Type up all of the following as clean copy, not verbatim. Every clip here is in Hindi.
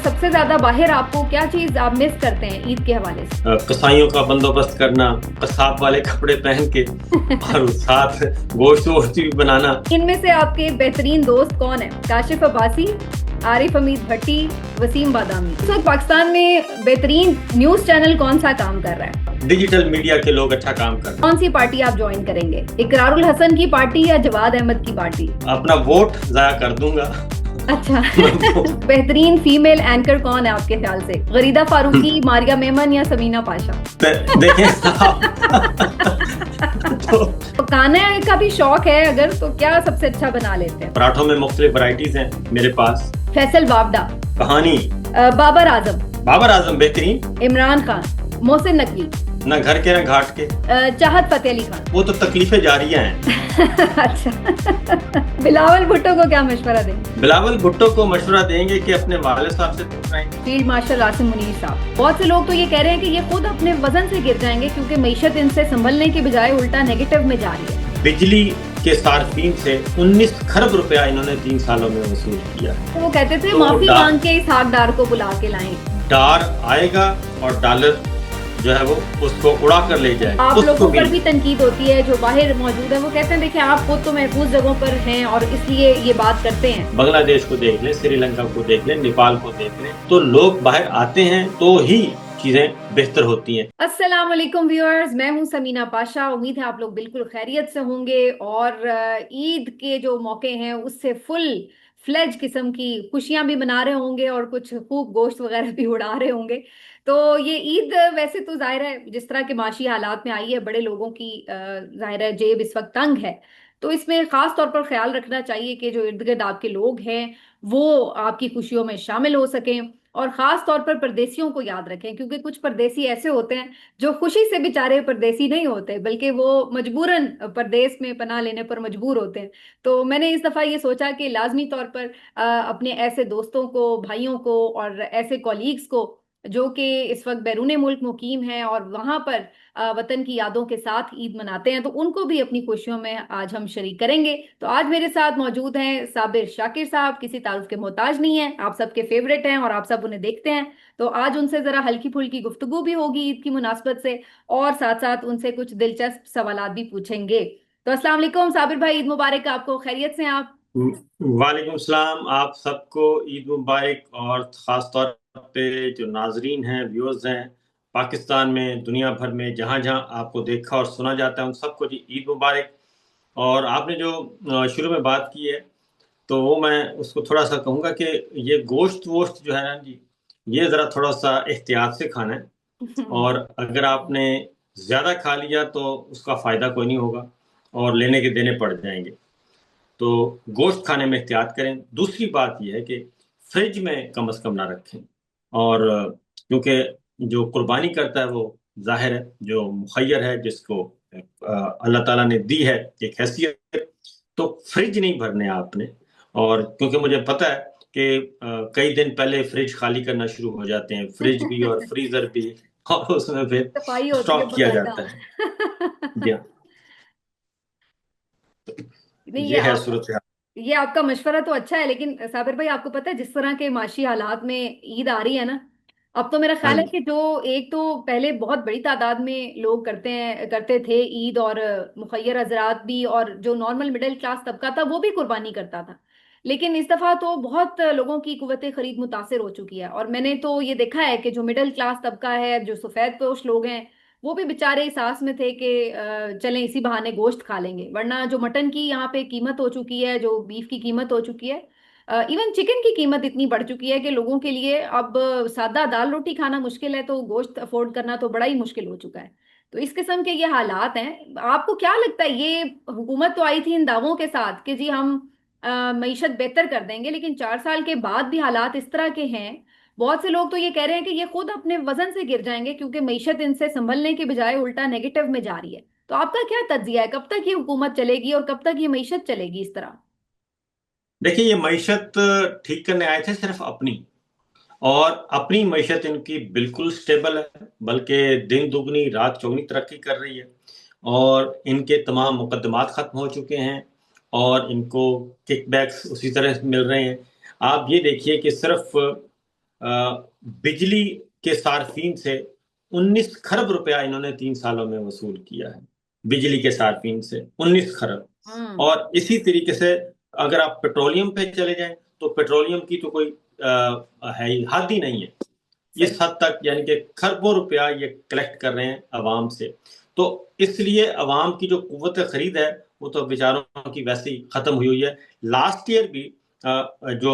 सबसे ज्यादा बाहर आपको क्या चीज आप मिस करते हैं ईद के हवाले से? कसाईयों का बंदोबस्त करना, कसाब वाले कपड़े पहन के और साथ गोश्त वोश्त भी बनाना। इनमें से आपके बेहतरीन दोस्त कौन है? काशिफ अब्बासी, आरिफ हमीद भट्टी, वसीम बादामी। इस वक्त पाकिस्तान में बेहतरीन न्यूज चैनल कौन सा काम कर रहा है? डिजिटल मीडिया के लोग अच्छा काम कर रहे हैं। कौन सी पार्टी आप ज्वाइन करेंगे? इकरारुल हसन की पार्टी या जवाद अहमद की पार्टी? अपना वोट जाया कर दूंगा। अच्छा। बेहतरीन फीमेल एंकर कौन है आपके ख्याल से? गरीदा फारूकी, मारिया मेमन या समीना पाशा? देखें तो खाने का भी शौक है अगर, तो क्या सबसे अच्छा बना लेते हैं? पराठों में मुख्तलिफ वैरायटीज हैं मेरे पास। फैसल वावडा, कहानी, बाबर आजम, बाबर आजम बेहतरीन, इमरान खान, मोहसिन नकवी, न घर के न घाट के, चाहत फतेह अली खान। वो तो तकलीफें जारियां हैं। अच्छा। बिलावल भुट्टो को क्या मशवरा देंगे? बिलावल भुट्टो को मशवरा देंगे कि अपने वाले साहब से पूछ रहे हैं। फील्ड मार्शल आसिम मुनीर साहब। बहुत से लोग तो ये कह रहे हैं कि ये खुद अपने वजन से गिर जाएंगे क्योंकि मईशत इनसे संभलने की बजाय उल्टा नेगेटिव में जा रही है। बिजली के सार्फिन से 19 खरब रुपया इन्होंने 3 सालों में वसूल किया। तो वो कहते थे तो माफी मांग के इस हकदार को बुला के लाएं। डार आएगा और डॉलर जो है वो उसको उड़ा कर ले जाएगा। आप लोगों पर भी तनकीद होती है जो बाहर मौजूद है, वो कहते हैं देखिए आप खुद तो महफूज जगहों पर हैं और इसलिए ये बात करते हैं। बांग्लादेश को देख लें, श्रीलंका को देख लें, नेपाल को देख लें, तो लोग बाहर आते हैं तो ही चीजें बेहतर होती हैं। अस्सलाम वालेकुम व्यूअर्स, मैं हूं समीना पाशा। उम्मीद है आप लोग बिल्कुल खैरियत से होंगे और ईद के जो मौके हैं उससे फुल फ्लेज किस्म की खुशियां भी मना रहे होंगे और कुछ खूब गोश्त वगैरह भी उड़ा रहे होंगे। तो ये ईद वैसे तो जाहिर है जिस तरह के माशी हालात में आई है, बड़े लोगों की जाहिर है जेब इस वक्त तंग है, तो इसमें खास तौर पर ख्याल रखना चाहिए कि जो इर्द गिर्द आपके लोग हैं वो आपकी खुशियों में शामिल हो सकें। और खास तौर पर परदेसियों को याद रखें क्योंकि कुछ परदेसी ऐसे होते हैं जो खुशी से बेचारे परदेसी नहीं होते बल्कि वो मजबूरन परदेश में पनाह लेने पर मजबूर होते हैं। तो मैंने इस दफा ये सोचा कि लाजमी तौर पर अपने ऐसे दोस्तों को, भाइयों को और ऐसे कॉलीग्स को जो कि इस वक्त बैरून मुल्क मुकीम हैं और वहां पर वतन की यादों के साथ ईद मनाते हैं, तो उनको भी अपनी खुशियों में आज हम शरीक करेंगे। तो आज मेरे साथ मौजूद हैं साबिर शाकिर साहब, किसी तारुफ के मोहताज नहीं है, आप सबके फेवरेट हैं और आप सब उन्हें देखते हैं। तो आज उनसे जरा हल्की फुल्की गुफ्तगू भी होगी ईद की मुनासबत से और साथ साथ उनसे कुछ दिलचस्प सवालात भी पूछेंगे। तो अस्सलाम वालेकुम साबिर भाई, ईद मुबारक आपको। खैरियत से हैं आप? वालेकुम सलाम, आप सबको ईद मुबारक। और ख़ास तौर पे जो नाजरीन हैं, व्यूअर्स हैं पाकिस्तान में, दुनिया भर में जहाँ जहाँ आपको देखा और सुना जाता है उन सबको जी ईद मुबारक। और आपने जो शुरू में बात की है तो वो मैं उसको थोड़ा सा कहूँगा कि ये गोश्त वोश्त जो है ना जी, ये ज़रा थोड़ा सा एहतियात से खाना है। और अगर आपने ज़्यादा खा लिया तो उसका फ़ायदा कोई नहीं होगा और लेने के देने पड़ जाएंगे। तो गोश्त खाने में एहतियात करें। दूसरी बात यह है कि फ्रिज में कम से कम ना रखें। और क्योंकि जो कुर्बानी करता है वो जाहिर है जो मुखय्यर है, जिसको अल्लाह ताला ने दी है एक हैसियत, तो फ्रिज नहीं भरने आपने। और क्योंकि मुझे पता है कि कई दिन पहले फ्रिज खाली करना शुरू हो जाते हैं, फ्रिज भी और फ्रीजर भी, और उसमें फिर सफाई होती है स्टॉक किया बाकायदा। जाता है। जी हाँ, तो नहीं, ये है सूरत हाल। ये आपका मशवरा तो अच्छा है, लेकिन साबिर भाई आपको पता है जिस तरह के माशी हालात में ईद आ रही है ना, अब तो मेरा हाँ ख्याल है जी। कि जो एक तो पहले बहुत बड़ी तादाद में लोग करते थे ईद, और मुखय्यर हजरात भी और जो नॉर्मल मिडिल क्लास तबका था वो भी कुर्बानी करता था। लेकिन इस दफा तो बहुत लोगों की कुव्वत खरीद मुतासिर हो चुकी है और मैंने तो ये देखा है कि जो मिडिल क्लास तबका है, जो सफेद पोश लोग हैं, वो भी बेचारे इस आस में थे कि चलें इसी बहाने गोश्त खा लेंगे, वरना जो मटन की यहाँ पे कीमत हो चुकी है, जो बीफ की कीमत हो चुकी है, इवन चिकन की कीमत इतनी बढ़ चुकी है कि लोगों के लिए अब सादा दाल रोटी खाना मुश्किल है, तो गोश्त अफोर्ड करना तो बड़ा ही मुश्किल हो चुका है। तो इस किस्म के ये हालात हैं। आपको क्या लगता है, ये हुकूमत तो आई थी इन दावों के साथ कि जी हम मईशत बेहतर कर देंगे, लेकिन 4 साल के बाद भी हालात इस तरह के हैं। बहुत से लोग तो ये कह रहे हैं कि ये खुद अपने वजन से गिर जाएंगे क्योंकि मईशत इनसे संभलने के बजाय उल्टा नेगेटिव में जा रही है। तो आपका क्या तज्जिया है, कब तक ये हुकूमत चलेगी और कब तक ये मईशत चलेगी इस तरह? देखिए, ये मईशत ठीक करने आए थे सिर्फ अपनी, और अपनी मईशत इनकी बिल्कुल स्टेबल है, बल्कि दिन दुगनी रात चौगनी तरक्की कर रही है। और इनके तमाम मुकदमात ख़त्म हो चुके हैं और इनको किकबैक्स उसी तरह मिल रहे हैं। आप ये देखिए कि सिर्फ बिजली के सार्फिन से 19 खरब रुपया इन्होंने 3 सालों में वसूल किया है। बिजली के सार्फिन से 19 खरब। हम्म। और इसी तरीके से अगर आप पेट्रोलियम पे चले जाएं तो पेट्रोलियम की तो कोई है ही, हद ही नहीं है। सही। इस हद तक यानी कि खरबों रुपया ये कलेक्ट कर रहे हैं अवाम से। तो इसलिए अवाम की जो कुव्वत खरीद है वो तो बेचारों की वैसे ही खत्म हुई हुई है। लास्ट ईयर भी जो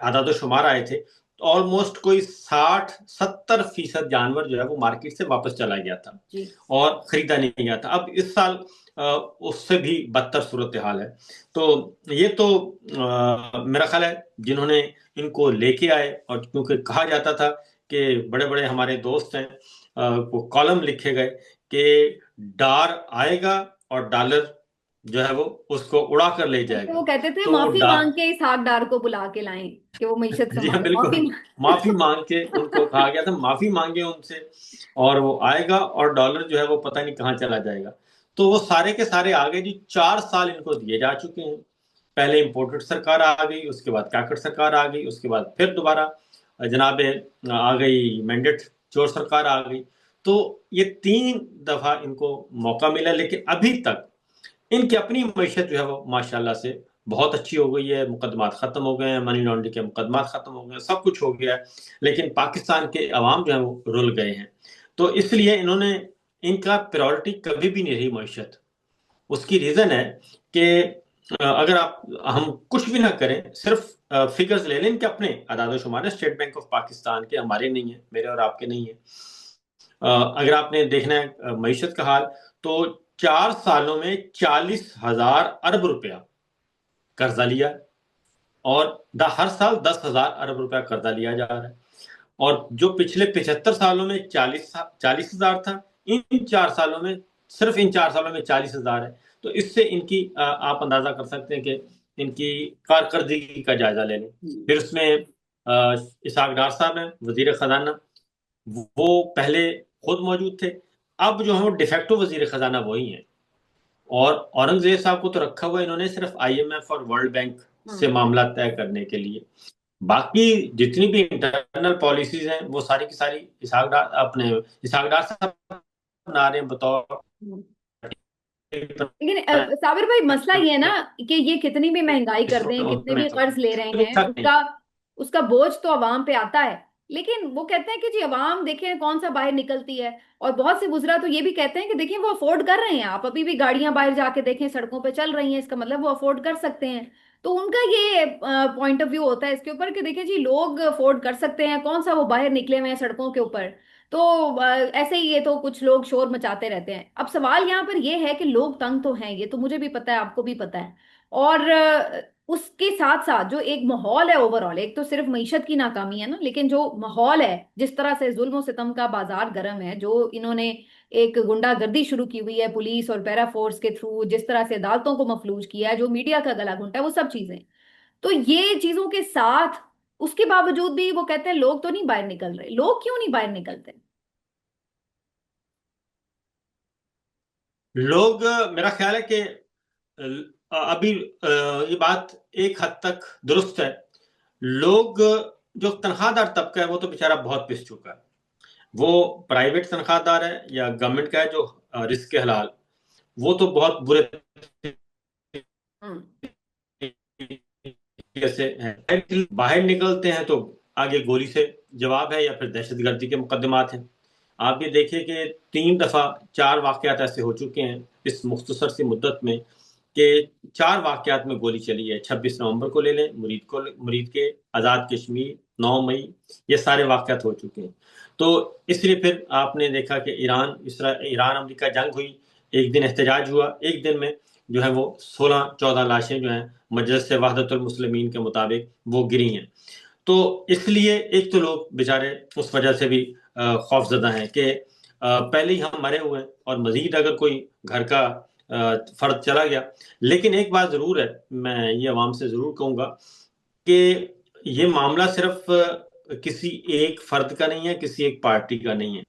आदाद शुमार आए थे तो ऑलमोस्ट कोई 60-70% जानवर जो है वो मार्केट से वापस चला गया था जी। और खरीदा नहीं गया था। अब इस साल उससे भी बदतर सूरत हाल है। तो ये तो मेरा ख्याल है जिन्होंने इनको लेके आए, और क्योंकि कहा जाता था कि बड़े बड़े हमारे दोस्त हैं, वो कॉलम लिखे गए कि डार आएगा और डॉलर जो है वो उसको उड़ा कर ले तो वो जाएगा। कहते थे तो माफी मांग के इस हकदार को बुला के लाएं कि वो मीशत जी हाँ संभाले, बिल्कुल, माफी माफी मांग के उनको कहा गया था, माफी मांगे उनसे और वो आएगा और डॉलर जो है वो पता नहीं कहाँ चला जाएगा। तो वो सारे के सारे आ गए जी। 4 साल इनको दिए जा चुके हैं। पहले इम्पोर्टेड सरकार आ गई, उसके बाद काकड़ सरकार आ गई, उसके बाद फिर दोबारा जनाबे आ गई मैंडेट चोर सरकार आ गई। तो ये 3 दफा इनको मौका मिला, लेकिन अभी तक इनकी अपनी मैशत जो है वो माशाल्लाह से बहुत अच्छी हो गई है। मुकदमात खत्म हो गए हैं, मनी लॉन्ड्रिंग के मुकदमात खत्म हो गए हैं, सब कुछ हो गया है। लेकिन पाकिस्तान के अवाम जो है वो रुल गए हैं। तो इसलिए इन्होंने, इनका प्रायोरिटी कभी भी नहीं रही मैशत। उसकी रीजन है कि अगर आप, हम कुछ भी ना करें, सिर्फ फिगर्स ले लें इनके अपने आदाद शुमार है, स्टेट बैंक ऑफ पाकिस्तान के, हमारे नहीं है, मेरे और आपके नहीं है। अगर आपने देखना है मईशत का हाल, तो 4 सालों में 40,000 अरब रुपया कर्जा लिया, और हर साल 10,000 अरब रुपया कर्जा लिया जा रहा है। और जो पिछले 75 सालों में 40,000 था, इन 4 सालों में, सिर्फ इन 4 सालों में 40,000 है। तो इससे इनकी आप अंदाजा कर सकते हैं कि इनकी कारकर्दगी का जायजा ले लें। फिर उसमें इसहाक डार साहब हैं वजीर खजाना, वो पहले खुद मौजूद थे। अब जो है वो डिफेक्टो वजीर खजाना वही है। और औरंगजेब साहब को तो रखा हुआ इन्होंने सिर्फ आईएमएफ और वर्ल्ड बैंक से हम्म। मामला तय करने के लिए। बाकी जितनी भी इंटरनल पॉलिसीज हैं वो सारी की सारी इसहाक डार साहब बना रहे हैं बतौर। हम्म। लेकिन साबिर भाई मसला ये है ना कि ये कितनी भी महंगाई कर दें, कितने भी कर्ज ले रहे हैं, उसका उसका बोझ तो अवाम पे आता है। लेकिन वो कहते हैं कि जी अवाम देखें कौन सा बाहर निकलती है। और बहुत से गुजरा तो ये भी कहते हैं कि देखिए वो अफोर्ड कर रहे हैं, आप अभी भी गाड़ियां बाहर जाके देखें सड़कों पे चल रही हैं, इसका मतलब वो अफोर्ड कर सकते हैं। तो उनका ये पॉइंट ऑफ व्यू होता है इसके ऊपर कि देखिए जी लोग अफोर्ड कर सकते हैं, कौन सा वो बाहर निकले हुए हैं सड़कों के ऊपर। तो ऐसे ही ये तो कुछ लोग शोर मचाते रहते हैं। अब सवाल यहाँ पर ये है कि लोग तंग तो हैं, ये तो मुझे भी पता है, आपको भी पता है। और उसके साथ साथ जो एक माहौल है ओवरऑल, एक तो सिर्फ मईशत की नाकामी है ना, लेकिन जो माहौल है, जिस तरह से जुल्म सितम का बाजार गर्म है, जो इन्होंने एक गुंडागर्दी शुरू की हुई है पुलिस और पैरा फोर्स के थ्रू, जिस तरह से अदालतों को मफलूज किया है, जो मीडिया का गला घुंटा है, वो सब चीजें। तो ये चीजों के साथ उसके बावजूद भी वो कहते हैं लोग तो नहीं बाहर निकल रहे। लोग क्यों नहीं बाहर निकलते? लोग, मेरा ख्याल है कि अभी ये बात एक हद तक दुरुस्त है। लोग, जो तनख्वाहदार तबका है वो तो बेचारा बहुत पिस चुका है। वो प्राइवेट तनख्वाहदार है या गवर्नमेंट का है जो रिस्क के हलाल, वो तो बहुत बुरे हम्म। कैसे हैं। बाहर निकलते हैं तो आगे गोली से जवाब है या फिर दहशतगर्दी के मुकदमात हैं। आप ये देखिए कि 3 दफा 4 वाकयात ऐसे हो चुके हैं इस मुख्तसर सी मुद्दत में कि 4 वाकयात में गोली चली है। 26 नवंबर को ले लें, मुरीद के आज़ाद कश्मीर, 9 मई, ये सारे वाकयात हो चुके हैं। तो इसलिए फिर आपने देखा कि ईरान अमेरिका जंग हुई, एक दिन एहतजाज हुआ, एक दिन में जो है वो 16-14 लाशें जो हैं मजलिस वहदतुल मुस्लिमीन के मुताबिक वो गिरी हैं। तो इसलिए एक तो लोग बेचारे उस वजह से भी खौफजदा हैं कि पहले ही हम मरे हुए हैं और मजीद अगर कोई घर का फर्द चला गया। लेकिन एक बात जरूर है, मैं ये अवाम से जरूर कहूंगा कि ये मामला सिर्फ किसी एक फर्द का नहीं है, किसी एक पार्टी का नहीं है।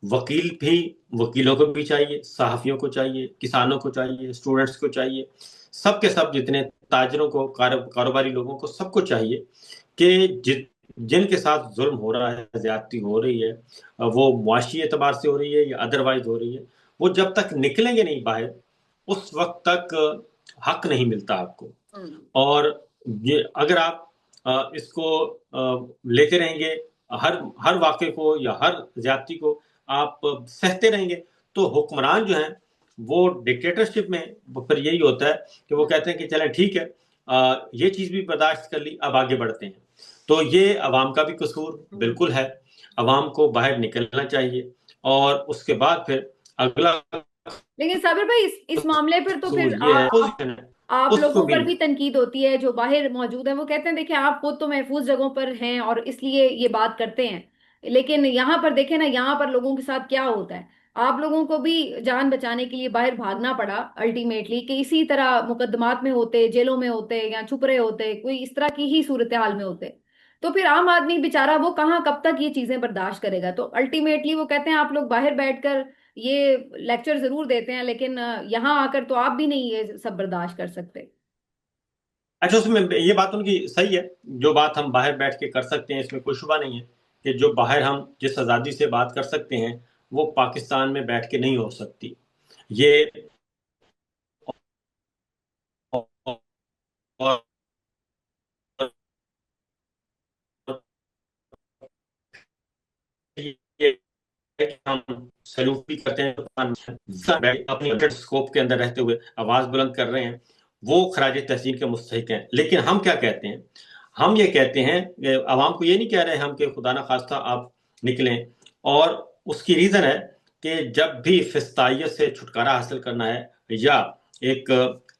वकील भी, वकीलों को भी चाहिए, सहाफियों को चाहिए, किसानों को चाहिए, स्टूडेंट्स को चाहिए, सबके सब जितने ताजरों को, कारोबारी लोगों को, सबको चाहिए कि जिनके साथ जुल्म हो रहा है, ज्यादती हो रही है, वो मुआशी एतबार से हो रही है या अदरवाइज हो रही है, वो जब तक निकलेंगे नहीं बाहर, उस वक्त तक हक नहीं मिलता आपको। हम्म। और ये अगर आप इसको लेते रहेंगे, हर हर वाक़े को या हर ज्यादती को आप सहते रहेंगे, तो हुक्मरान जो हैं वो डिक्टेटरशिप में वो फिर यही होता है कि वो कहते हैं कि चलें ठीक है, ये चीज़ भी बर्दाश्त कर ली, अब आगे बढ़ते हैं। तो ये अवाम का भी कसूर बिल्कुल है। अवाम को बाहर निकलना चाहिए और उसके बाद फिर अगला लेकिन साबिर भाई इस मामले पर तो फिर कसूर ये है, पोजीशन है, आप उसको लोगों भी पर भी तनकीद होती है जो बाहर मौजूद है। वो कहते हैं देखिए आप खुद तो महफूज जगहों पर हैं और इसलिए ये बात करते हैं, लेकिन यहाँ पर देखें ना, यहाँ पर लोगों के साथ क्या होता है। आप लोगों को भी जान बचाने के लिए बाहर भागना पड़ा अल्टीमेटली, कि इसी तरह मुकदमात में होते, जेलों में होते या छुप रहे होते, कोई इस तरह की ही सूरत हाल में होते। तो फिर आम आदमी बेचारा वो कहाँ कब तक ये चीजें बर्दाश्त करेगा। तो अल्टीमेटली वो कहते हैं आप लोग बाहर बैठकर ये लेक्चर जरूर देते हैं, लेकिन यहाँ आकर तो आप भी नहीं ये सब बर्दाश्त कर सकते। अच्छा, उसमें ये बात उनकी सही है। जो बात हम बाहर बैठ के कर सकते हैं इसमें कोई शुबा नहीं है कि जो बाहर हम जिस आज़ादी से बात कर सकते हैं वो पाकिस्तान में बैठ के नहीं हो सकती। ये और, और, ये हम सैल्यूट भी करते हैं, अपनी स्कोप के अंदर रहते हुए आवाज बुलंद कर रहे हैं, वो खराज तहसीन के मुस्तहिक हैं। लेकिन हम क्या कहते हैं, हम ये कहते हैं आवाम को ये नहीं कह रहे हम कि खुदा ना खास्ता आप निकलें। और उसकी रीजन है कि जब भी फिस्तायत से छुटकारा हासिल करना है या एक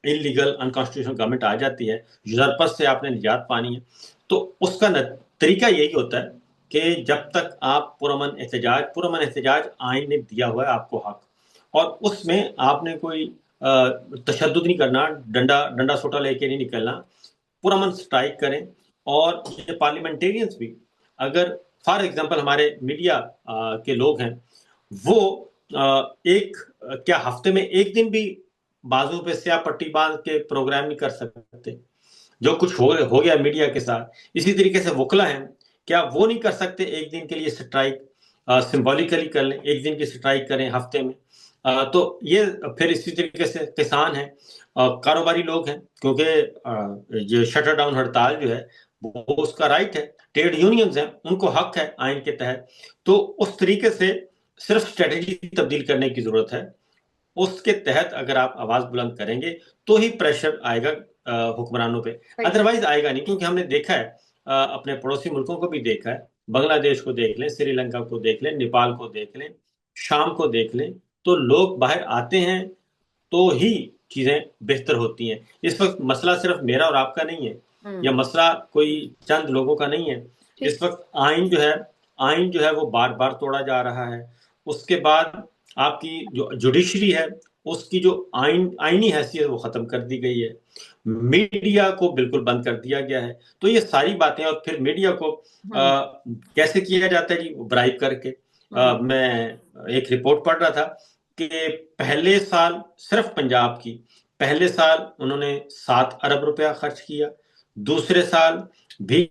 इलीगल अनकॉन्स्टिट्यूशनल गवर्नमेंट आ जाती है, यूजरपस से आपने निजात पानी है, तो उसका तरीका यही होता है कि जब तक आप पुरअमन एहतजाज आइन ने दिया हुआ है आपको हक, और उसमें आपने कोई तशद्दुद नहीं करना, डंडा डंडा सोटा लेके नहीं निकलना, पुरअमन स्ट्राइक करें। और ये पार्लियामेंटेरियंस भी, अगर फॉर एग्जांपल हमारे मीडिया के लोग हैं, वो एक क्या हफ्ते में एक दिन भी बाजू पे स्याह पट्टी बांध के प्रोग्राम नहीं कर सकते? जो कुछ हो गया मीडिया के साथ, इसी तरीके से वकला हैं, क्या वो नहीं कर सकते एक दिन के लिए स्ट्राइक? सिंबॉलिकली कर लें, एक दिन की स्ट्राइक करें हफ्ते में। तो ये फिर इसी तरीके से किसान हैं, कारोबारी लोग हैं, क्योंकि ये शटर डाउन हड़ताल जो है वो उसका राइट है, ट्रेड यूनियंस हैं, उनको हक है आइन के तहत। तो उस तरीके से सिर्फ स्ट्रेटेजी तब्दील करने की जरूरत है। उसके तहत अगर आप आवाज बुलंद करेंगे तो ही प्रेशर आएगा हुक्मरानों पे, अदरवाइज आएगा नहीं। क्योंकि हमने देखा है, अपने पड़ोसी मुल्कों को भी देखा है, बांग्लादेश को देख लें, श्रीलंका को देख लें, नेपाल को देख लें, शाम को देख लें, तो लोग बाहर आते हैं तो ही चीजें बेहतर होती हैं। इस वक्त मसला सिर्फ मेरा और आपका नहीं है, या मसला कोई चंद लोगों का नहीं है। इस वक्त आइन जो है वो बार बार तोड़ा जा रहा है। उसके बाद आपकी जो जुडिशरी है उसकी जो आइनी हैसियत वो खत्म कर दी गई है। मीडिया को बिल्कुल बंद कर दिया गया है। तो ये सारी बातें, और फिर मीडिया को कैसे किया जाता है जी? ब्राइब करके। मैं एक रिपोर्ट पढ़ रहा था कि पहले साल सिर्फ पंजाब की, पहले साल उन्होंने 7 अरब रुपया खर्च किया। दूसरे साल भी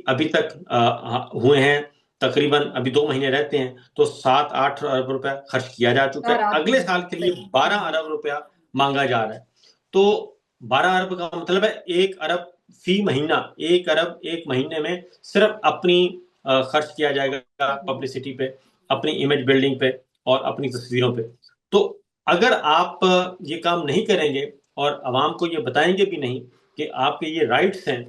अभी तक हुए हैं, तकरीबन अभी 2 महीने रहते हैं, तो 7-8 अरब रुपया खर्च किया जा चुका है। अगले साल के लिए 12 अरब रुपया मांगा जा रहा है। तो 12 अरब का मतलब है 1 अरब फी महीना, 1 अरब एक महीने में सिर्फ अपनी खर्च किया जाएगा पब्लिसिटी पे, अपनी इमेज बिल्डिंग पे और अपनी तस्वीरों पे। तो अगर आप ये काम नहीं करेंगे और आवाम को ये बताएंगे भी नहीं कि आपके ये राइट्स हैं,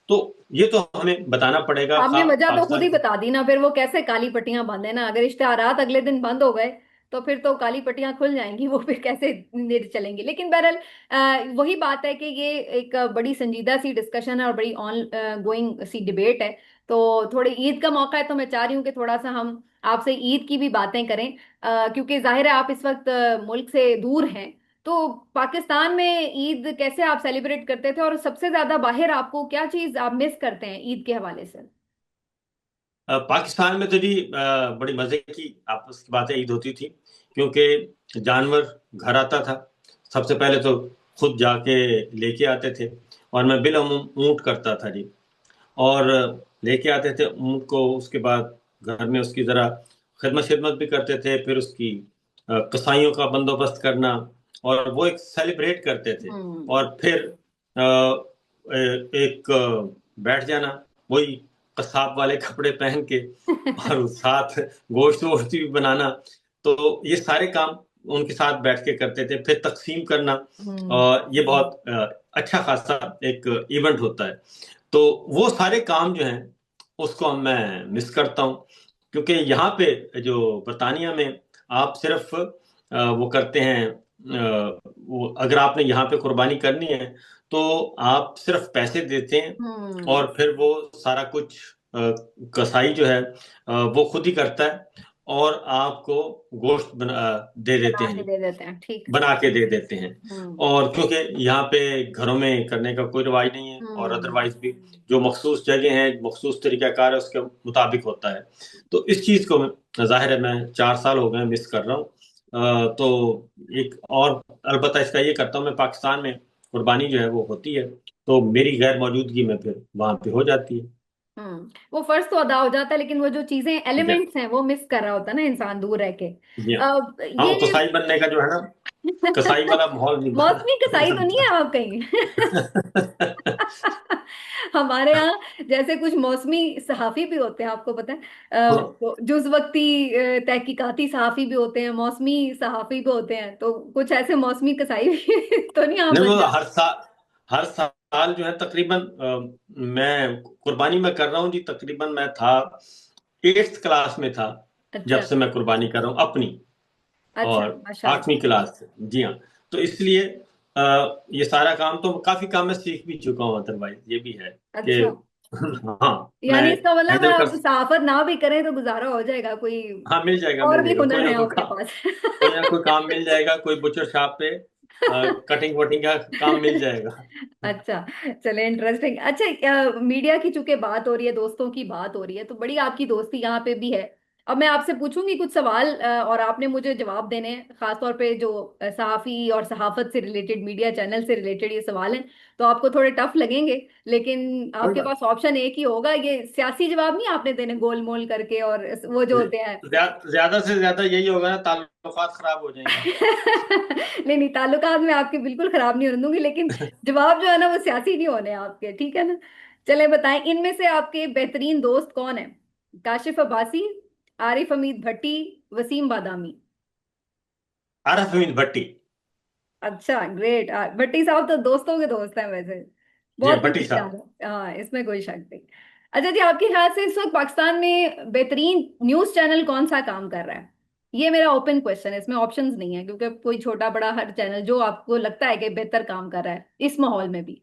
तो ये तो हमें बताना पड़ेगा आपने वजह तो खुद पाकिस्तान ही को। बता दी ना, फिर वो कैसे काली पट्टियां बंद है ना, अगर इश्तेहारात अगले दिन बंद हो गए तो फिर तो काली पट्टियां खुल जाएंगी, वो फिर कैसे देर चलेंगी। लेकिन बहरहाल वही बात है कि ये एक बड़ी संजीदा सी डिस्कशन है और बड़ी ऑन गोइंग सी डिबेट है। तो थोड़ी ईद का मौका है तो मैं चाह रही हूँ कि थोड़ा सा हम आपसे ईद की भी बातें करें, क्योंकि जाहिर है आप इस वक्त मुल्क से दूर हैं। तो पाकिस्तान में ईद कैसे आप सेलिब्रेट करते थे, और सबसे ज्यादा बाहर आपको क्या चीज आप मिस करते हैं ईद के हवाले से? पाकिस्तान में तो जी बड़ी मजे की आपस की बातें ईद होती थी, क्योंकि जानवर घर आता था। सबसे पहले तो खुद जाके लेके आते थे, और मैं बिल ऊंट करता था जी। और लेके आते थे उनको, उसके बाद घर में उसकी जरा खिदमत शिदमत भी करते थे, फिर उसकी कसाईयों का बंदोबस्त करना, और वो एक सेलिब्रेट करते थे। हम्म। और फिर एक बैठ जाना, वही कसाब वाले कपड़े पहन के, और साथ गोश्त वोश्त भी बनाना। तो ये सारे काम उनके साथ बैठ के करते थे, फिर तकसीम करना। हम्म। और ये बहुत अच्छा खासा एक इवेंट होता है। तो वो सारे काम जो हैं उसको मैं मिस करता हूँ, क्योंकि यहाँ पे जो बरतानिया में आप सिर्फ वो करते हैं, वो अगर आपने यहाँ पे कुर्बानी करनी है तो आप सिर्फ पैसे देते हैं, हम्म। और फिर वो सारा कुछ कसाई जो है वो खुद ही करता है, और आपको गोश्त दे देते बना के हैं, दे देते हैं, ठीक। बना के दे देते हैं। हम्म। और क्योंकि यहाँ पे घरों में करने का कोई रिवाज नहीं है, और हम्म। अदरवाइज भी जो मखसूस जगह है, मखसूस तरीकाकार है, उसके मुताबिक होता है। तो इस चीज को जाहिर है मैं 4 साल हो गए मिस कर रहा हूँ। तो एक और अलबत्ता इसका ये करता हूँ, मैं पाकिस्तान में कुर्बानी जो है वो होती है, तो मेरी गैर मौजूदगी में फिर वहां पे हो जाती है। वो फर्ज तो अदा हो जाता है, लेकिन वो जो चीजें जी एलिमेंट्स हैं वो मिस कर रहा होता है ना इंसान दूर रह के। जी हाँ। हाँ, वो ये कसाई बनने का जो है ना, कसाई वाला माहौल नहीं मौसमी कसाई तो नहीं बनता। है आप कहीं? हमारे यहाँ जैसे कुछ मौसमी सहाफी भी होते हैं, आपको पता है? वो जुज वक्ती तहकीकाती सहाफी भी होते हैं, मौसमी सहाफी भी होते हैं, तो कुछ ऐसे मौसमी कसाई भी तो नहीं आप नहीं, बन वो जाते? हर साल जो है तकरीबन मैं कुर्बानी में कर रहा हूँ जी, तकरीबन मैं था 8th क्लास में था जब अच्छा। से मैं कुर्बानी कर रहा हूँ अपनी, अच्छा, और माशाल्लाह। 8वीं क्लास से, जी हाँ। तो इसलिए ये सारा काम तो काफी काम मैं सीख भी चुका हूँ, अदरवाइज ये भी है कि अच्छा, हाँ, मैं यानी इसका मतलब हैंडल कर। आप सहाफत ना भी करें तो गुजारा हो जाएगा कोई? हाँ, मिल जाएगा और मिल भी जाएगा, हुनर कोई ना है कोई आपके काम, पास? कोई ना कोई काम मिल जाएगा, कोई बुचर शॉप पे कटिंग वटिंग का काम मिल जाएगा। अच्छा, चले, इंटरेस्टिंग। अच्छा, मीडिया की चूंकि बात हो रही है, दोस्तों की बात हो रही है, तो बड़ी आपकी दोस्ती यहाँ पे भी है। अब मैं आपसे पूछूंगी कुछ सवाल, और आपने मुझे जवाब देने हैं, खासतौर पे जो सहाफी और सहाफत से रिलेटेड, मीडिया चैनल से रिलेटेड ये सवाल हैं, तो आपको थोड़े टफ लगेंगे, लेकिन कोई आपके बात पास ऑप्शन एक ही होगा। ये सियासी जवाब नहीं आपने देने गोल मोल करके, और वो जो नहीं। होते हैं। ज्यादा से ज्यादा यही होगा ना, ताल्लुकात खराब हो जाएंगे। नहीं नहीं, ताल्लुकात में आपके बिल्कुल खराब नहीं होने दूंगी, लेकिन जवाब जो है ना वो सियासी नहीं होने आपके, ठीक है ना? चले बताएं, इनमें से आपके बेहतरीन दोस्त कौन है? काशिफ अब्बासी, आरिफ हमीद भट्टी, वसीम बादामी? आरफ हमीद भट्टी। अच्छा, ग्रेट। भट्टी साहब तो दोस्तों के दोस्त हैं वैसे, जी हाँ, बहुत कुछ भट्टी जाना। साहब। हाँ, इसमें कोई शक नहीं। अच्छा जी, आपके ख्याल से इस वक्त पाकिस्तान में बेहतरीन न्यूज चैनल कौन सा काम कर रहा है? ये मेरा ओपन क्वेश्चन है, इसमें ऑप्शंस नहीं है, क्योंकि कोई छोटा बड़ा हर चैनल जो आपको लगता है कि बेहतर काम कर रहा है इस माहौल में भी।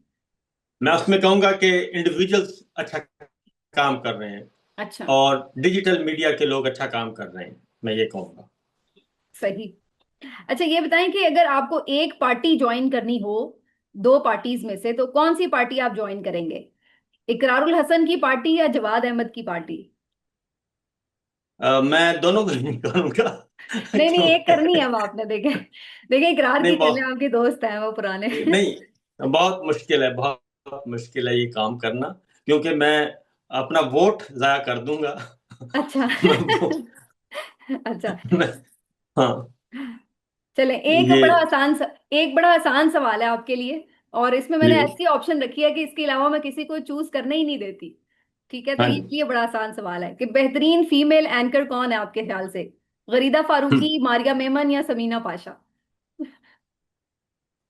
मैं उसमें कहूंगा कि इंडिविजुअल्स अच्छा काम कर रहे हैं, अच्छा। और डिजिटल मीडिया के लोग अच्छा काम कर रहे हैं, मैं ये कहूंगा। सही। अच्छा, ये बताएं कि अगर आपको एक पार्टी ज्वाइन करनी हो, दो पार्टीज में से, तो कौन सी पार्टी आप ज्वाइन करेंगे? इकरारुल हसन की पार्टी या जवाद अहमद की पार्टी? मैं दोनों को नहीं करूंगा। नहीं नहीं, एक क्योंकि करनी है अब आपने, देखे देखे, इकरार की नहीं, चले, बहुत आपके दोस्त हैं वो पुराने। नहीं, बहुत मुश्किल है, बहुत मुश्किल है ये काम करना, क्योंकि मैं अपना वोट जाया कर दूंगा। अच्छा। मैं वो अच्छा, मैं, हाँ, चले, ये एक बड़ा आसान सवाल है आपके लिए, और इसमें जी मैंने जी, ऐसी ऑप्शन रखी है कि इसके अलावा मैं किसी को चूज करने ही नहीं देती। ठीक है, तो हाँ ये जी। बड़ा आसान सवाल है कि बेहतरीन फीमेल एंकर कौन है आपके ख्याल से? गरीदा फारूकी, मारिया मेमन या समीना पाशा?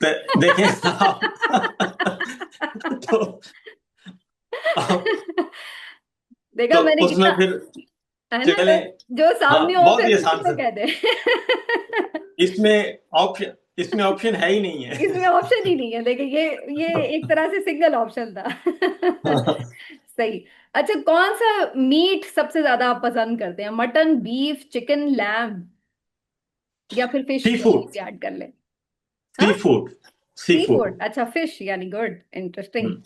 देखें आप। तो आप, देखा तो मैंने उसमें कितना, फिर है ना? चलें। जो हाँ, सामने हो बहुत ही फिर उसी आसान को से, कह दे। इसमें ऑप्शन है ही नहीं इसमें है। ऑप्शन ही नहीं है, देखिए, ये एक तरह से सिंगल ऑप्शन था। सही। अच्छा, कौन सा मीट सबसे ज्यादा आप पसंद करते हैं? मटन, बीफ, चिकन, लैम, या फिर फिश सी फूड, भी ऐड कर ले? हाँ, सी फूड, सी सी फूड। फूड। अच्छा, फिश यानी, गुड, इंटरेस्टिंग।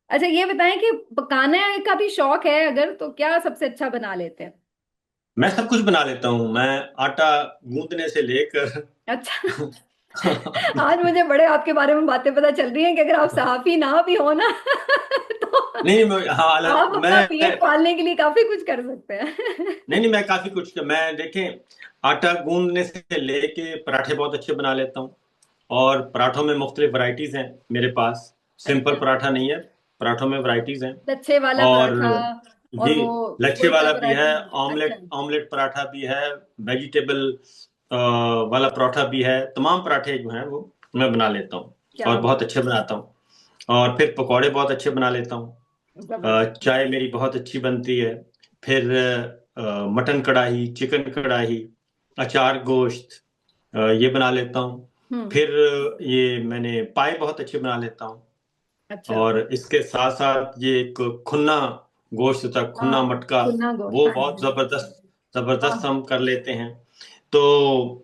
अच्छा, ये बताएं कि पकाने का भी शौक है अगर, तो क्या सबसे अच्छा बना लेते हैं? मैं सब कुछ बना लेता हूँ, मैं आटा गूंदने से लेकर अच्छा। आज मुझे बड़े आपके बारे में बातें पता चल रही हैं कि अगर आप सहाफी ना भी हो ना तो नहीं हाँ आप अपना मैं पेट पालने के लिए काफी कुछ कर सकते हैं। नहीं मैं काफी कुछ, मैं देखें, आटा गूंदने से लेके पराठे बहुत अच्छे बना लेता हूँ। और पराठों में मुख्तलिफ वैरायटीज हैं मेरे पास। सिंपल अच्छा, पराठा नहीं है, पराठों में वैरायटीज हैं। लच्छे वाला और पराठा और जी, वो लच्छे कोई सा वाला भी है, वैरायटी। अच्छा, ऑमलेट ऑमलेट पराठा भी है, वेजिटेबल वाला पराठा भी है। तमाम पराठे जो हैं वो मैं बना लेता हूँ क्या और बहुत बात। अच्छे बनाता हूँ। और फिर पकौड़े बहुत अच्छे बना लेता हूँ। जबरदस्त। चाय मेरी बहुत अच्छी बनती है। फिर मटन कढ़ाई, चिकन कढ़ाई, अचार गोश्त, ये बना लेता हूँ। हम्म। फिर ये मैंने पाए बहुत अच्छे बना लेता हूँ। अच्छा। और इसके साथ साथ ये एक खुन्ना गोश्त होता है, खुन्ना हाँ, मटका, भुना गोश्त, वो हाँ बहुत जी। जबरदस्त जबरदस्त हाँ, हम कर लेते हैं। तो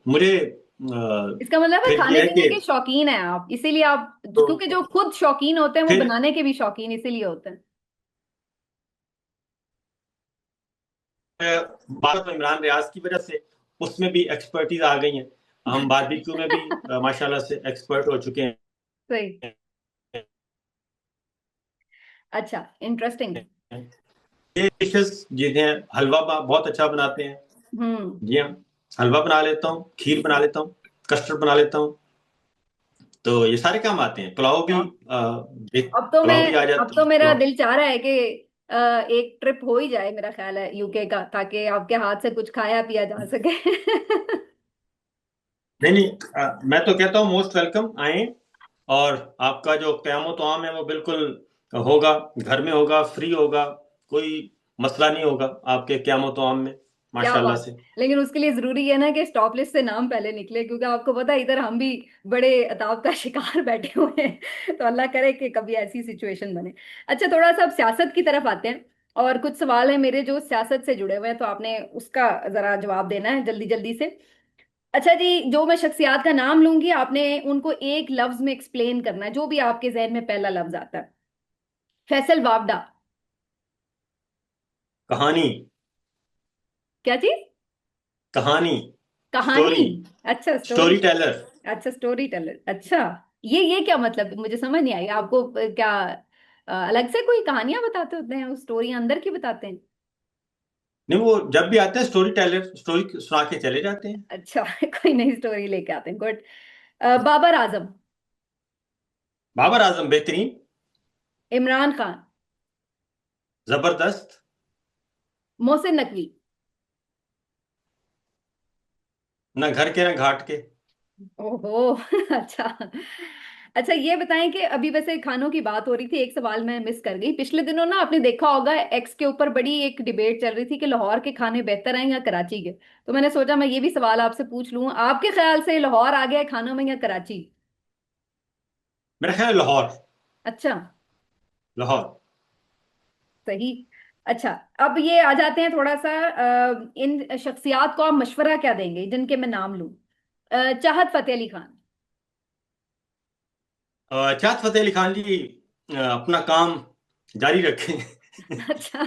मुझे इसका मतलब है फिर खाने ये है पीने कि के शौकीन हैं आप, इसीलिए आप, तो क्योंकि जो खुद शौकीन होते हैं वो फिर बनाने के भी शौकीन इसीलिए होते हैं। भारत में इमरान रियाज की वजह से उसमें भी एक्सपर्टीज आ गई है। हम बारबेक्यू में भी माशाल्लाह से एक्सपर्ट हो चुके सही। अच्छा, इंटरेस्टिंग। हैं। ये डिशेस जिन्हें हलवा बहुत अच्छा बनाते हैं। हम्म। जी हाँ, हलवा बना लेता हूँ, खीर बना लेता हूँ, कस्टर्ड बना लेता हूँ। तो ये सारे काम आते हैं। पुलाव भी अब तो मैं पुलाव भी आ अब जाता तो है, मेरा पुलाव। दिल चाह रहा है कि एक ट्रिप हो ही जाए, मेरा ख्याल है यूके का, ताकि आपके हाथ से कुछ खाया पिया जा सके। नहीं नहीं, मैं तो कहता हूँ मोस्ट वेलकम आए। और आपका जो क़याम तआम है वो बिल्कुल होगा, घर में होगा, फ्री होगा। कोई मसला नहीं होगा आपके क़याम तआम में, क्या माशाल्लाह बात। से। लेकिन उसके लिए जरूरी है ना कि स्टॉप लिस्ट से नाम पहले निकले, क्योंकि आपको पता है इधर हम भी बड़े अताव का शिकार बैठे हुए हैं। तो अल्लाह करे कि कभी ऐसी सिचुएशन बने। अच्छा, थोड़ा सा अब सियासत की तरफ आते हैं, और कुछ सवाल है मेरे जो सियासत से जुड़े हुए हैं, तो आपने उसका जरा जवाब देना है जल्दी जल्दी से। अच्छा जी, जो मैं शख्सियात का नाम लूंगी आपने उनको एक लफ्ज में एक्सप्लेन करना है, जो भी आपके जहन में पहला लफ्ज आता है। फैसल वावडा। कहानी। क्या चीज? कहानी। कहानी। स्टोरी। अच्छा, स्टोरी। Story teller. अच्छा, स्टोरी टेलर। अच्छा, ये क्या मतलब, मुझे समझ नहीं आई। आपको क्या अलग से कोई कहानियां बताते होते हैं, उस स्टोरी अंदर की बताते हैं? नहीं, वो जब भी आते हैं स्टोरी टेलर स्टोरी सुना के चले जाते हैं। अच्छा। कोई नई स्टोरी लेके आते हैं, गुड। बाबर आजम। बाबर आजम बेहतरीन। इमरान खान। जबरदस्त। मोहसिन नकवी। ना घर के ना घाट के। ओहो। अच्छा। अच्छा, ये बताएं कि अभी वैसे खानों की बात हो रही थी, एक सवाल मैं मिस कर गई। पिछले दिनों ना आपने देखा होगा एक्स के ऊपर बड़ी एक डिबेट चल रही थी कि लाहौर के खाने बेहतर हैं या कराची के। तो मैंने सोचा मैं ये भी सवाल आपसे पूछ लूं, आपके ख्याल से लाहौर आ गया है खानों में या कराची? मेरा ख्याल है लाहौर। अच्छा। लाहौर। सही। अच्छा, अब ये आ जाते हैं थोड़ा सा, इन शख्सियात को आप मशवरा क्या देंगे जिनके मैं नाम लूं? चाहत फतेह अली खान। चाहत फतेह अली खान जी अपना काम जारी रखें। अच्छा।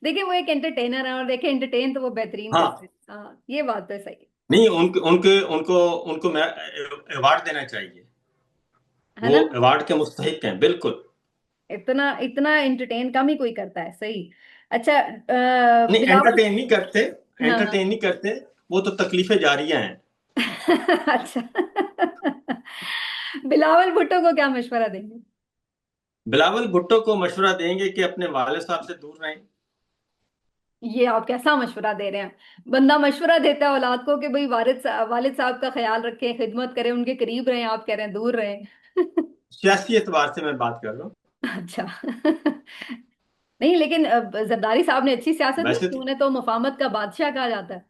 देखिए वो एक एंटरटेनर है, और देखिए एंटरटेन तो वो बेहतरीन करते हाँ, हैं, हाँ ये बात तो सही नहीं उनके उनके उनको उनको मैं अवार्ड देना चाहिए। है वो ना। अवार्ड के मुस्तहिक हैं बिल्कुल। इतना इतना एंटरटेन कम ही कोई करता है, सही। अच्छा, नहीं, बिलावल। एंटरटेन नहीं करते, हाँ, हाँ। एंटरटेन नहीं करते। वो तो तकलीफें जारिया हैं। अच्छा। बिलावल भुट्टो को क्या मशवरा देंगे? बिलावल भुट्टो को मशवरा देंगे कि अपने वाले साहब से दूर रहें। ये आप कैसा मशवरा दे रहे हैं? बंदा मशवरा देता है औलाद को कि भाई वालिद साहब का ख्याल रखें, खिदमत करें, उनके करीब रहें, आप कह रहे हैं दूर रहें। सियासी एतबार से मैं बात कर रहा हूँ। अच्छा। नहीं, लेकिन जरदारी साहब ने अच्छी सियासत नहीं वैसे की, तो उन्हें तो मुफाहमत का बादशाह कहा जाता है।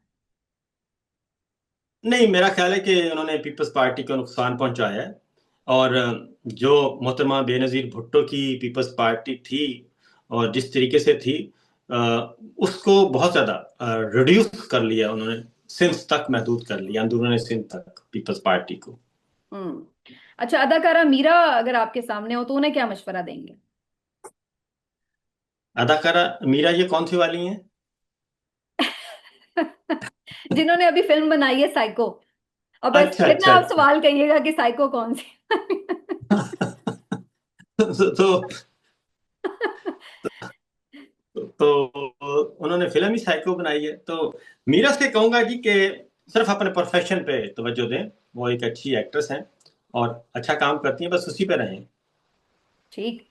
नहीं, मेरा ख्याल है कि उन्होंने पीपल्स पार्टी को नुकसान पहुंचाया है। और जो मोहतरमा बेनज़ीर भुट्टो की पीपल्स पार्टी थी और जिस तरीके से थी, अ, उसको बहुत ज़्यादा रिड्यूस कर लिया उन्होंने। सिंध तक महदूद कर लिया, अंदरूनी सिंध तक पीपल्स पार्टी को। हम्म। अच्छा, अदाकारा मीरा अगर आपके सामने हो तो उन्हें क्या मशवरा देंगे? अदाकारा मीरा ये कौन सी वाली हैं? जिन्होंने अभी फिल्म बनाई है साइको। अब बस अच्छा फिर ना अच्छा आप अच्छा। सवाल कहिएगा कि साइको कौन सी। तो तो उन्होंने फिल्म ही साइको बनाई है। तो मीरा से कहूंगा जी कि सिर्फ अपने प्रोफेशन पे तवज्जो दें। वो एक अच्छी एक्ट्रेस हैं और अच्छा काम करती हैं, बस उसी पे रहें। ठीक।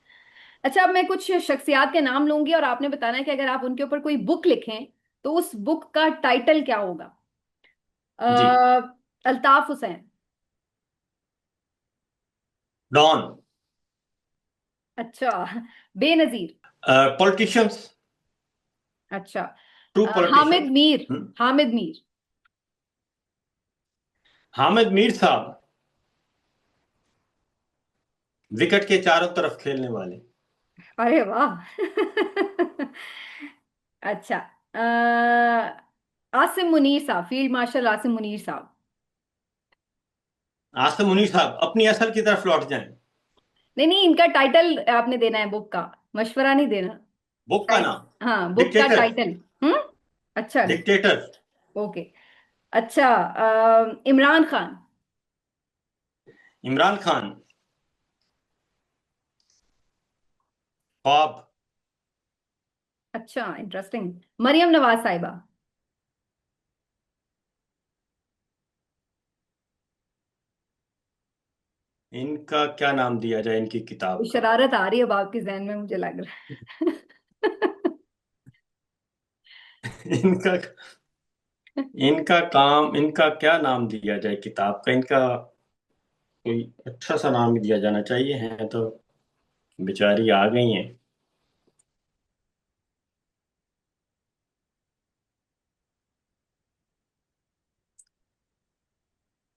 अच्छा, अब मैं कुछ शख्सियात के नाम लूंगी और आपने बताना है कि अगर आप उनके ऊपर कोई बुक लिखें तो उस बुक का टाइटल क्या होगा। जी। अल्ताफ हुसैन। डॉन। अच्छा। बेनजीर। पॉलिटिशियंस। अच्छा। True Hamid politicians. मीर। हामिद मीर। हामिद मीर साहब, विकेट के चारों तरफ खेलने वाले। अरे वाह। अच्छा। आसिम मुनीर साहब, फील्ड मार्शल आसिम मुनीर साहब। आसिम मुनीर साहब अपनी असल की तरफ लौट जाएं। नहीं नहीं, इनका टाइटल आपने देना है बुक का, मशवरा नहीं देना। बुक का टाइट नाम? हाँ, बुक का डिक्टेटर। टाइटल। अच्छा। डिक्टेटर। ओके। अच्छा, इमरान खान। इमरान खान, ख्वाब। अच्छा, इंटरेस्टिंग। मरियम नवाज साहिबा। इनका क्या नाम दिया जाए इनकी कोई किताब का? शरारत आ रही है अब आपके जहन में, मुझे लग रहा है। इनका इनका काम, इनका क्या नाम दिया जाए किताब का? इनका कोई अच्छा सा नाम दिया जाना चाहिए। है तो बेचारी आ गई हैं।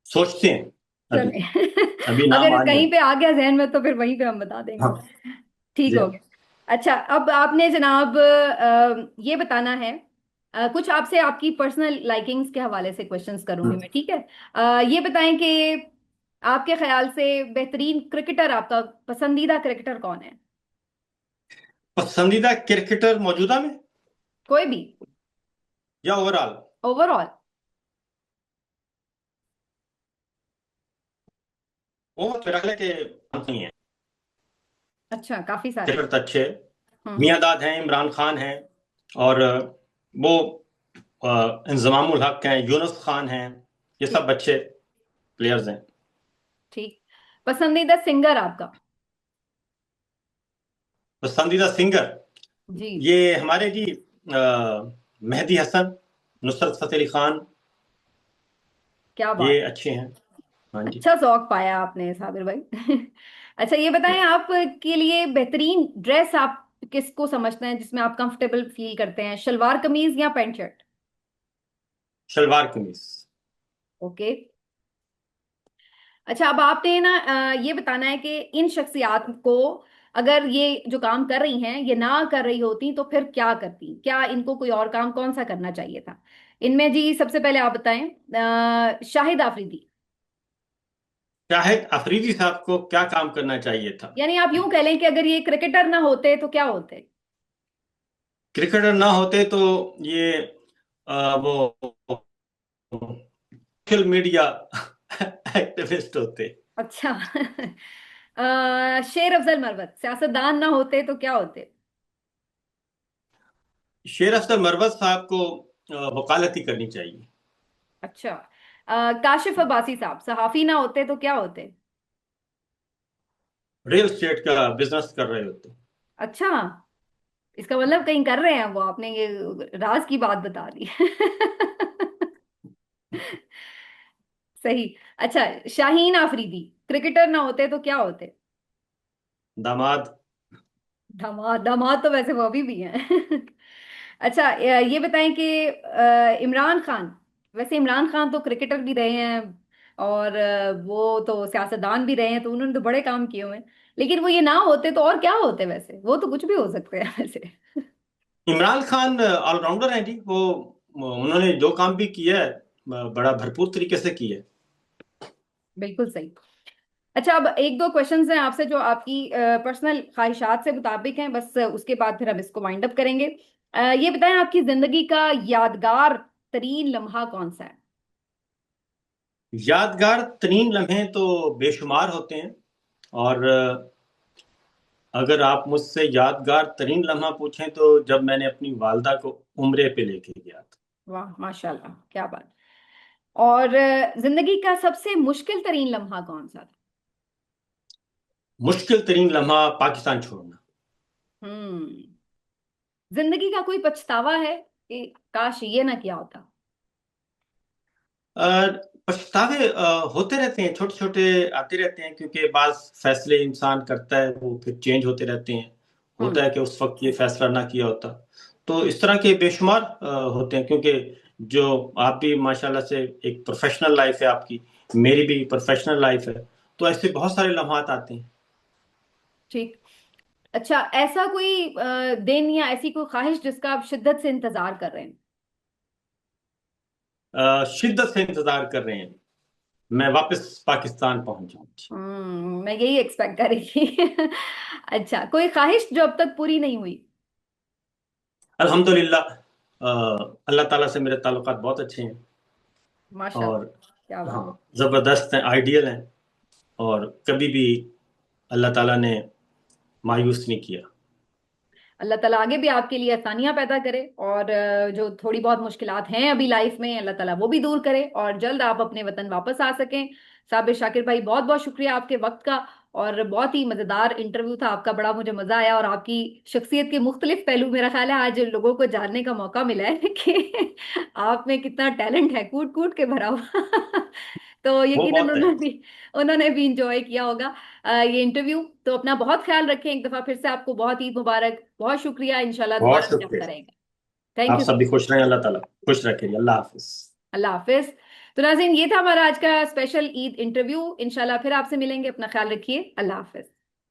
सोचते हैं अभी। चले। अभी नाम अगर आ कहीं जाए। पे आ गया जहन में तो फिर वहीं पे हम बता देंगे। हाँ ठीक जी। हो गया। अच्छा, अब आपने जनाब ये बताना है। कुछ आपसे आपकी पर्सनल लाइकिंग्स के हवाले से क्वेश्चंस करूंगी मैं, ठीक है। ये बताएं कि आपके ख्याल से बेहतरीन क्रिकेटर, आपका पसंदीदा क्रिकेटर कौन है। पसंदीदा क्रिकेटर मौजूदा में कोई भी। या ओवरऑल? ओवरऑल। वो मेरा ख्याल है कि नहीं है। अच्छा, काफी सारे। क्रिकेटर तो अच्छे। हम्म। मियां दाद हैं, इमरान खान हैं, और वो इंजमामुल हक हैं, यूनुस खान हैं। ये ठीक। सब अच्छे प्लेयर्स हैं। ठीक। पसंदीदा सिंगर आपका। पसंदीदा सिंगर, जी। ये हमारे जी मेहदी हसन, नुसरत फतेह अली खान, क्या ये बात। अच्छे हैं। हाँ जी। अच्छा जौक पाया आपने साबिर भाई। अच्छा, ये बताएं आप के लिए बेहतरीन ड्रेस आप किसको समझते हैं जिसमें आप कंफर्टेबल फील करते हैं, शलवार कमीज या पैंट शर्ट। शलवार कमीज। ओके। अच्छा, अब आपने ना ये बताना है कि इन शख्सियात को, अगर ये जो काम कर रही हैं ये ना कर रही होती तो फिर क्या करती, क्या इनको कोई और काम कौन सा करना चाहिए था। इनमें जी सबसे पहले आप बताएं, शाहिद आफरीदी। शाहिद अफरीदी साहब को क्या काम करना चाहिए था? यानी आप यूं कह लें कि अगर ये क्रिकेटर ना होते तो क्या होते। क्रिकेटर ना होते तो ये वो सोशल मीडिया एक्टिविस्ट होते। अच्छा। शेर अफजल मरवत सियासतदान ना होते तो क्या होते। शेर अफजल मरवत साहब को वकालती करनी चाहिए। अच्छा। काशिफ अब्बासी साहब सहाफी ना होते तो क्या होते। रियल एस्टेट का बिजनेस कर रहे होते। अच्छा, इसका मतलब कहीं कर रहे हैं वो, आपने ये राज की बात बता दी। सही। अच्छा, शाहीन आफरीदी क्रिकेटर ना होते तो क्या होते। दामाद। दामाद, दामाद तो वैसे वो अभी भी हैं। अच्छा, ये बताएं कि इमरान खान, वैसे इमरान खान तो क्रिकेटर भी रहे हैं और वो तो सियासतदान भी रहे हैं, तो उन्होंने तो बड़े काम किए हुए हैं। लेकिन वो ये ना होते तो और क्या होते, वैसे वो तो कुछ भी हो सकते हैं वैसे। इमरान खान ऑलराउंडर हैं जी। वो उन्होंने जो काम भी किया है बड़ा भरपूर तरीके से किया है। बिल्कुल सही। अच्छा, अब एक दो क्वेश्चंस हैं आपसे जो आपकी पर्सनल ख्वाहिशात से मुताबिक हैं, बस उसके बाद फिर हम इसको वाइंड अप करेंगे। ये बताएं आपकी जिंदगी का यादगार तरीन लम्हा कौन सा है। यादगार तरीन लम्हे तो बेशुमार होते हैं। और अगर आप मुझसे यादगार तरीन लम्हा पूछें तो जब मैंने अपनी वालदा को उम्रे पे लेके गया था। वाह माशाल्लाह, क्या बात। और जिंदगी का सबसे मुश्किल तरीन लम्हा कौन सा था? मुश्किल तरीन लम्हा पाकिस्तान छोड़ना। हम्म। जिंदगी का कोई पछतावा है कि काश ये ना किया होता? अ, पछतावे होते रहते हैं, छोटे छोटे आते रहते हैं, क्योंकि बाज फैसले इंसान करता है वो फिर चेंज होते रहते हैं। हम्म। होता है कि उस वक्त ये फैसला ना किया होता। तो इस तरह के बेशुमार होते हैं, क्योंकि जो आप भी माशाल्लाह से एक प्रोफेशनल लाइफ है आपकी, मेरी भी प्रोफेशनल लाइफ है, तो ऐसे बहुत सारे लम्हात आते हैं। ठीक। अच्छा, ऐसा कोई दिन या ऐसी कोई ख्वाहिश जिसका आप शिद्दत से इंतजार कर रहे हैं? शिद्दत से इंतजार कर रहे हैं मैं वापस पाकिस्तान पहुंच जाऊं। मैं यही एक्सपेक्ट कर रही थी। अच्छा, कोई ख्वाहिश जो अब तक पूरी नहीं हुई? अल्हम्दुलिल्लाह, अल्लाह ताला से मेरे ताल्लुकात बहुत अच्छे हैं। और माशाल्लाह, क्या हाँ, बात। जबरदस्त हैं, आइडियल हैं। और कभी भी अल्लाह ताला ने मायूस नहीं किया। अल्लाह ताला आगे भी आपके लिए आसानियां पैदा करे, और जो थोड़ी बहुत मुश्किलात हैं अभी लाइफ में, अल्लाह ताला वो भी दूर करे, और जल्द आप अपने वतन वापस आ सकें। साबिर शाकिर भाई, बहुत बहुत शुक्रिया आपके वक्त का। और बहुत ही मजेदार इंटरव्यू था आपका, बड़ा मुझे मजा आया, और आपकी शख्सियत के मुख्तलिफ पहलू मेरा ख्याल है आज लोगों को जानने का मौका मिला है कि आप में कितना टैलेंट है, कूट कूट के भरा हुआ। तो वो यकीनन बहुत है। उन्होंने भी इंजॉय किया होगा ये इंटरव्यू। तो अपना बहुत ख्याल रखें, एक दफा फिर से आपको बहुत ईद मुबारक, बहुत शुक्रिया, इंशाल्लाह बहुत दोबारा मिलना होता शुक्रिया। रहेगा। थैंक आप यू सब सो भी मच। खुश रहें, अल्लाह ताला खुश रखे। अल्लाह हाफिज। अल्लाह हाफिज। तो नाज़रीन, ये था हमारा आज का स्पेशल ईद इंटरव्यू। इंशाल्लाह फिर आपसे मिलेंगे, अपना ख्याल रखिए, अल्लाह हाफिज।